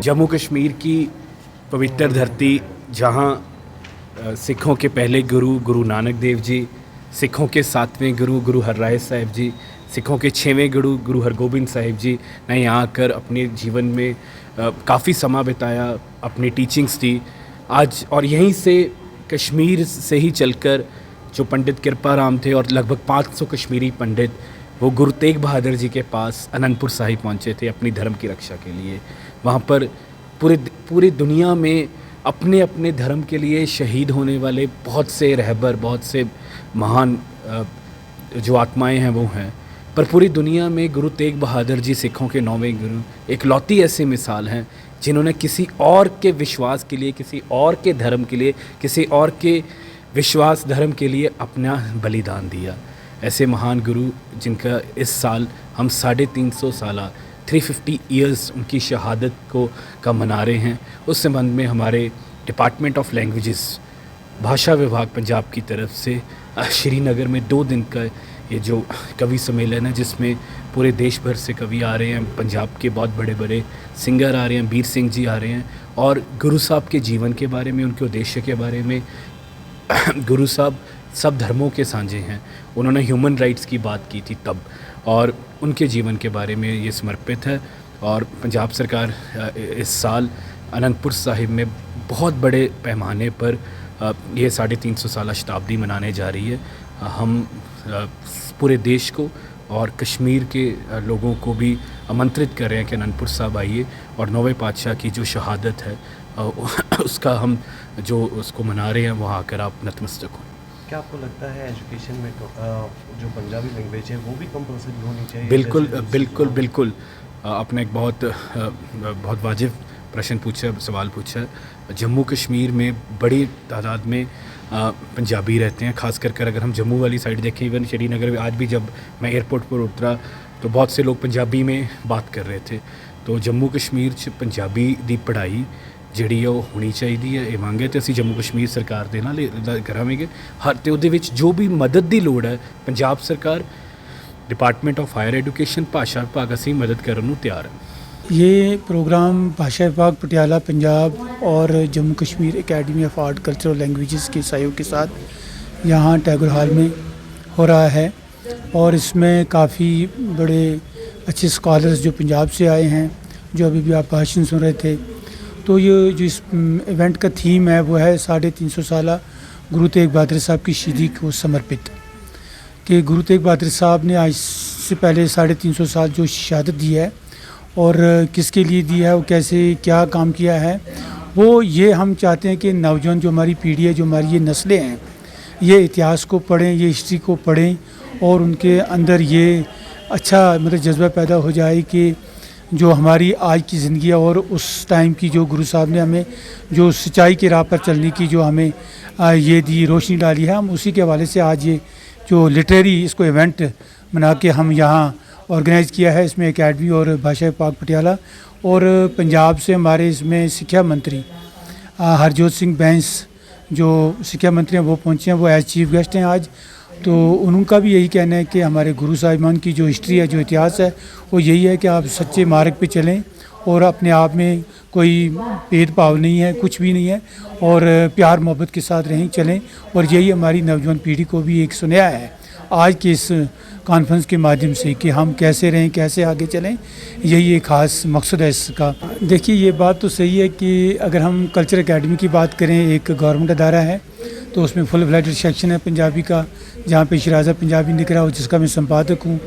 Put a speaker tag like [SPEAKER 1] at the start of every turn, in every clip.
[SPEAKER 1] जम्मू कश्मीर की पवित्र धरती जहाँ सिखों के पहले गुरु गुरु नानक देव जी, सिखों के 7वें गुरु गुरु हरराय साहिब जी, सिखों के 6वें गुरु गुरु हरगोबिंद साहिब जी ने यहाँ आकर अपने जीवन में काफ़ी समा बिताया, अपनी टीचिंग्स दी आज। और यहीं से कश्मीर से ही चलकर जो पंडित कृपाराम थे और लगभग 500 कश्मीरी पंडित वो गुरु तेग बहादुर जी के पास अनंतपुर साहिब पहुँचे थे अपनी धर्म की रक्षा के लिए। वहाँ पर पूरी दुनिया में अपने अपने धर्म के लिए शहीद होने वाले बहुत से रहबर, बहुत से महान जो आत्माएं हैं वो हैं, पर पूरी दुनिया में गुरु तेग बहादुर जी सिखों के 9वें गुरु एक लौती ऐसी मिसाल हैं जिन्होंने किसी और के विश्वास के लिए, किसी और के धर्म के लिए, किसी और के विश्वास धर्म के लिए अपना बलिदान दिया। ऐसे महान गुरु जिनका इस साल हम 350 साल 350 ईयर्स उनकी शहादत का मना रहे हैं। उस संबंध में हमारे डिपार्टमेंट ऑफ लैंग्वेजेस भाषा विभाग पंजाब की तरफ से श्रीनगर में 2 दिन का ये जो कवि सम्मेलन है जिसमें पूरे देश भर से कवि आ रहे हैं, पंजाब के बहुत बड़े बड़े सिंगर आ रहे हैं, वीर सिंह जी आ रहे हैं और गुरु साहब के जीवन के बारे में, उनके उद्देश्य के बारे में। गुरु साहब सब धर्मों के साझे हैं, उन्होंने ह्यूमन राइट्स की बात की थी तब, और उनके जीवन के बारे में ये समर्पित है। और पंजाब सरकार इस साल अनंतपुर साहिब में बहुत बड़े पैमाने पर ये 350 साल शताब्दी मनाने जा रही है। हम पूरे देश को और कश्मीर के लोगों को भी आमंत्रित कर रहे हैं कि अनंतपुर साहिब आइए और 9वें पातशाह की जो शहादत है उसका हम जो उसको मना रहे हैं वहाँ आकर आप नतमस्तक हों।
[SPEAKER 2] क्या आपको लगता है एजुकेशन में जो पंजाबी लैंग्वेज है वो भी कंपलसरी होनी चाहिए?
[SPEAKER 1] बिल्कुल बिल्कुल बिल्कुल। आपने एक बहुत वाजिब प्रश्न पूछा, सवाल पूछा है। जम्मू कश्मीर में बड़ी तादाद में पंजाबी रहते हैं, ख़ास कर अगर हम जम्मू वाली साइड देखें, इवन श्रीनगर में आज भी जब मैं एयरपोर्ट पर उतरा तो बहुत से लोग पंजाबी में बात कर रहे थे। तो जम्मू कश्मीर च पंजाबी दी पढ़ाई ਜਿਹੜੀ ਉਹ ਹੋਣੀ ਚਾਹੀਦੀ ਹੈ। ਇਹ ਮੰਗ ਹੈ ਤੇ ਅਸੀਂ ਜੰਮੂ ਕਸ਼ਮੀਰ ਸਰਕਾਰ ਦੇ ਨਾਲ ਕਰਾਂਗੇ ਹਰ ਤੇ ਉਹਦੇ ਵਿੱਚ ਜੋ ਵੀ ਮਦਦ ਦੀ ਲੋੜ ਹੈ ਪੰਜਾਬ ਸਰਕਾਰ, डिपार्टमेंट ऑफ हायर एजुकेशन, भाषा विभाग ਅਸੀਂ मदद ਕਰਨ ਨੂੰ ਤਿਆਰ ਹਾਂ।
[SPEAKER 3] ये प्रोग्राम भाषा विभाग पटियाला पंजाब और Jammu Kashmir academy of art culture और लैंग्वेजेस के सहयोग के साथ यहाँ टैगोर हॉल में हो रहा है और इसमें काफ़ी बड़े अच्छे स्कॉलर्स जो पंजाब से आए हैं, जो अभी भी आप भाषण सुन रहे थे। तो ये जो इस इवेंट का थीम है वो है 350 साल गुरु तेग बहादुर साहब की शहीदी को समर्पित। कि गुरु तेग बहादुर साहब ने आज से पहले 350 साल जो शहादत दी है और किसके लिए दी है, वो कैसे क्या काम किया है, वो ये हम चाहते हैं कि नौजवान जो हमारी पीढ़ी है, जो हमारी ये नस्लें हैं, ये इतिहास को पढ़ें, ये हिस्ट्री को पढ़ें और उनके अंदर ये अच्छा मतलब जज्बा पैदा हो जाए कि जो हमारी आज की ज़िंदगी है और उस टाइम की जो गुरु साहब ने हमें जो सच्चाई की राह पर चलने की जो हमें ये दी, रोशनी डाली है, हम उसी के हवाले से आज ये जो लिटरेरी इसको इवेंट मना के हम यहाँ ऑर्गेनाइज़ किया है। इसमें एकेडमी और भाषा विभाग पटियाला और पंजाब से हमारे इसमें शिक्षा मंत्री हरजोत सिंह बैंस जो शिक्षा मंत्री हैं वो पहुँचे हैं, वो एज चीफ गेस्ट हैं आज। तो उनका भी यही कहना है कि हमारे गुरु साहिबान की जो हिस्ट्री है, जो इतिहास है, वो यही है कि आप सच्चे मार्ग पे चलें और अपने आप में कोई भेदभाव नहीं है, कुछ भी नहीं है और प्यार मोहब्बत के साथ रहें, चलें। और यही हमारी नौजवान पीढ़ी को भी एक सुनाया है आज के इस कॉन्फ्रेंस के माध्यम से कि हम कैसे रहें, कैसे आगे चलें, यही एक ख़ास मकसद है इसका। देखिए ये बात तो सही है कि अगर हम कल्चर एकेडमी की बात करें, एक गवर्नमेंट अदारा है तो उसमें फुल फ्लैटेड सेक्शन है पंजाबी का, जहाँ पे शराजा पंजाबी निकला हो, जिसका मैं संपादक हूँ।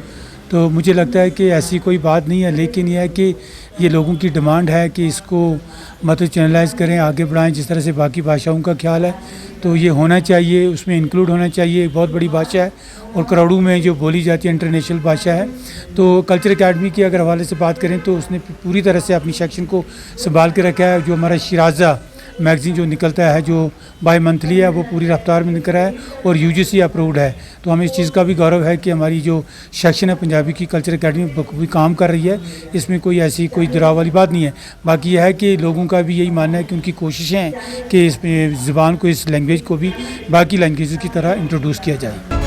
[SPEAKER 3] तो मुझे लगता है कि ऐसी कोई बात नहीं है, लेकिन यह है कि ये लोगों की डिमांड है कि इसको मतलब चैनलाइज करें, आगे बढ़ाएं, जिस तरह से बाकी भाषाओं का ख्याल है तो ये होना चाहिए, उसमें इंक्लूड होना चाहिए। एक बहुत बड़ी भाषा है और करोड़ों में जो बोली जाती है, इंटरनेशनल भाषा है। तो कल्चर एकेडमी के अगर हवाले से बात करें तो उसने पूरी तरह से अपनी सेक्शन को संभाल के रखा है। जो हमारा शिराजा मैगज़ीन जो निकलता है, जो बाई मंथली है, वो पूरी रफ्तार में निकल रहा है और यूजीसी अप्रूव्ड है। तो हमें इस चीज़ का भी गौरव है कि हमारी जो सेक्शन है पंजाबी की कल्चर एकेडमी भी काम कर रही है, इसमें कोई ऐसी कोई दराव वाली बात नहीं है। बाकी यह है कि लोगों का भी यही मानना है कि उनकी कोशिशें हैं कि इस ज़बान को, इस लैंग्वेज को भी बाकी लैंग्वेज की तरह इंट्रोड्यूस किया जाए।